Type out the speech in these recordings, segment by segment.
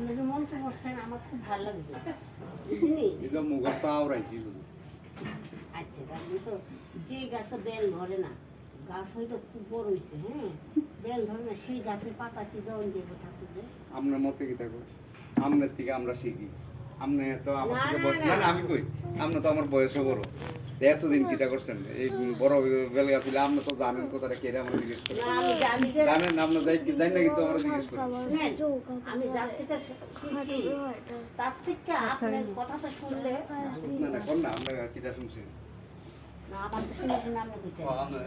আপনি যে মন তো করছেন আমার খুব ভালো লাগছে এটা মুখটা আওড়াইছি আচ্ছা আপনি তো যে গাছে বেল ধরে না গাছ হয়তো খুব বড় হয়েছে হ্যাঁ বেল ধরে না সেই গাছের পাতা কি দেওয়া যাবে ঠাকুরকে আপনার মতে কি থাকবে আপনার থেকে আমরা শিখি আপনি তো আমার না, থেকে না, বয়স না। না আমি কই আপনি তো আমার বয়সও বড় এতদিন কিটা করছেন এই বড় বেলা ছিল আপনি তো জানেন কোথাটা কেটে আমরা জিজ্ঞেস করি না আমি জানি যে জানেন আপনার যাই জানি না কিন্তু আমরা জিজ্ঞেস করি শুনেন আমি যার থেকে শুনছি তার থেকে আপনার কথাটা শুনলে না না কোন না আমরা কিটা শুনছি না আমার তো শুনেছেন আপনি ও, আমরা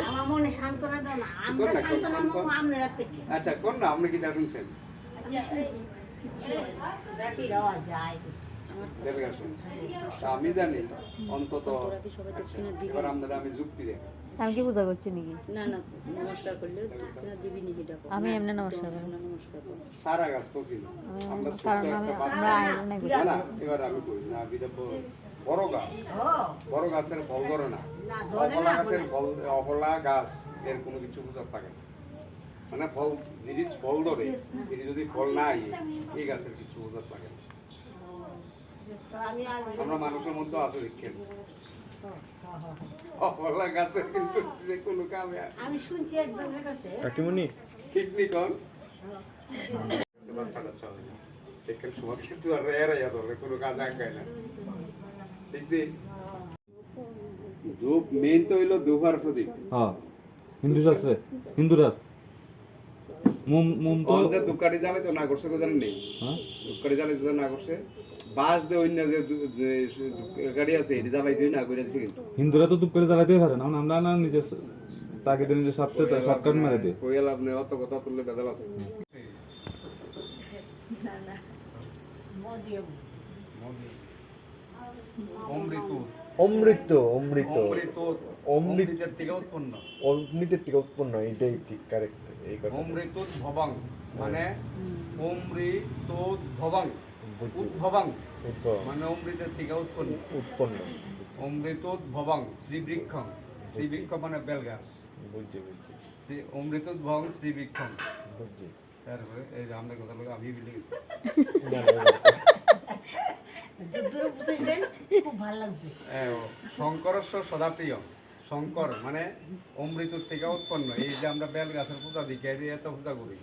আমার মনে সান্ত্বনা দাও না আমরা কোন না, সান্ত্বনা কোন- পাবো আপনারা থেকে আচ্ছা কোন না আপনি কিটা শুনছেন আমি শুনছি কিছু দেওয়া যায় কিছু। আমার তো- ডেলিগেশন আমি জানি অন্তত আচ্ছা, এবার আপনারা আমি যুক্তি দেখ আমি কি পূজা করছি নাকি না না নমস্কার করলে দক্ষিণা দিবি নিজে ডাকো আমি এমনি নমস্কার করি। নমস্কার করো সারা গাছ তো ছিল আমরা ছোট্ট কারণ একটা আমি বাচ্চা- আমরা আয়োজনে করি না না এবার আমি করি না বিদব বড় গাছ ও বড় গাছের ফল ধরে না না, ধরে না, অকলা গাছের বলে। ফল অকলা গাছ এর কোনো কিছু বুঝার থাকে না মানে ফল যিনি ফল ধরে এটি যদি ফল নাই এই গাছের কিছু বুঝার থাকে না তো আমি আজ আমরা মানুষের মধ্যে আছে দেখেন অকলা গাছের কিন্তু যে কোনো কামে আমি শুনছি একজনের কাছে কাকিমণি কিডনি কন বাচ্চাটা চলে দেখেন সমাজ কিন্তু আর এরাই আসলে কোনো কাজ আগায় না ঠিক নেই ধূপ মেইন তো হইলো ধূপার প্রতীক হ্যাঁ হিন্দু শাস্ত্রে হিন্দুরা মুম মুম তো যে ধূপকাঠি জ্বালে তো না করছে তো জানেন নেই হ্যাঁ ধূপকাঠি জ্বালে তো না করছে বাঁশ দিয়ে অন্য যে গাড়ি আছে এটি জ্বালাই দিয়ে না করে দিচ্ছে কিন্তু হিন্দুরা তো দুপ করে জ্বালাতেই পারে না আমরা না নিজের তাকে নিজের স্বার্থে শর্টকাট মেরে দেয় কোয়েল আপনি অত কথা তুললে বেজাল আছে অমৃত অমৃত অমৃত অমৃত অমৃতের থেকে উৎপন্ন অমৃতের থেকে উৎপন্ন এটাই ঠিক কারেক্ট এই কথা অমৃতোৎ ভবাং মানে অমৃতোৎ ভবাং বুঝছি। উদ্ভবাং উদ্ভব মানে অমৃতের থেকে উৎপন্ন উৎপন্ন অমৃতোৎ ভবাং শ্রীবৃক্ষং শ্রীবৃক্ষ মানে বেলগাছ বুঝছি বুঝছি শ্রী অমৃতোৎ ভবাং শ্রীবৃক্ষং বুঝছি তারপরে এই যে আমাদের কথা লোক আমি বিলে গেছি না, না, না। যুদ্ধের বুঝেছেন খুব ভালো লাগছে শঙ্করস্ব সদাপ্রিয় শঙ্কর মানে অমৃতর থেকে উৎপন্ন এই যে আমরা বেল গাছের পূজা দিকে এই যে এত পূজা করি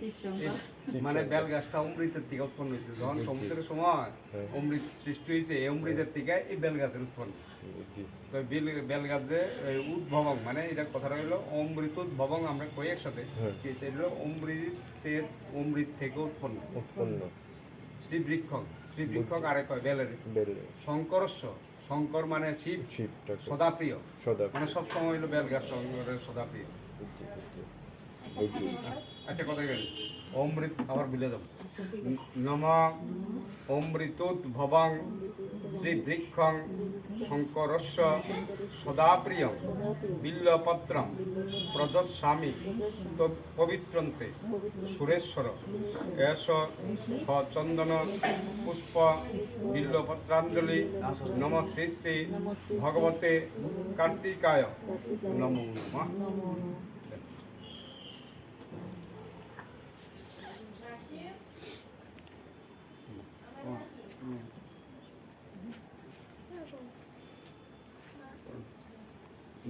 এই মানে বেল গাছটা অমৃতের থেকে উৎপন্ন হয়েছে যখন সমুদ্রের সময় অমৃত সৃষ্টি হয়েছে এই অমৃতের থেকে এই বেল গাছের উৎপন্ন বুঝছি তো বেল গাছে উদ্ভবং মানে এটা কথাটা হলো অমৃত উদ্ভবং আমরা কই একসাথে হ্যাঁ। এটা হলো অমৃত থেকে উৎপন্ন উৎপন্ন শ্রীবৃক্ষং শ্রীবৃক্ষক আরেক হয় বেলের বেরোলে শঙ্করস্ব শঙ্কর মানে শিব শিবটা সদাপ্রিয় সদা মানে সব সময় হলো বেলগাছ শঙ্করের সদাপ্রিয় বুঝছি বুঝছি বুঝছি আচ্ছা কথা গেল অমৃত আবার ভুলে যাব নম অমৃতোদ্ভবং শ্রীবৃক্ষং শঙ্করস্য সদাপ্রিয়ং বিল্লপত্রম প্রদর্শামি তৎপবিত্রন্তে সুরেশ্বর এস সচন্দন পুষ্প বিল্লপত্রাঞ্জলি নম শ্রী শ্রী ভগবতে কার্তিকায় নমো নমঃ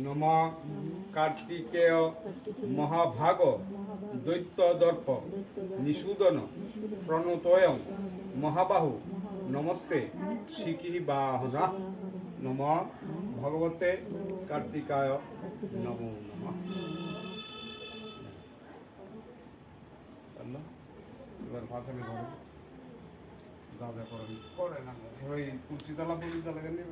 নম কার্তিকেয় মহাভাগ দৈত্য দর্প নিষূদন প্রণতয়ং মহাবাহু নমস্তে শিখি বাহনা নম ভগবতে কার্তিকায় নমো নমঃ এবার ভাষণে বলেন যা যা করেন করেন ওই কুর্চিতলা পুলিতলা গেলে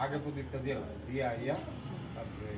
আগে প্রদীপটা দিয়ে দিয়া ইয়া তারপরে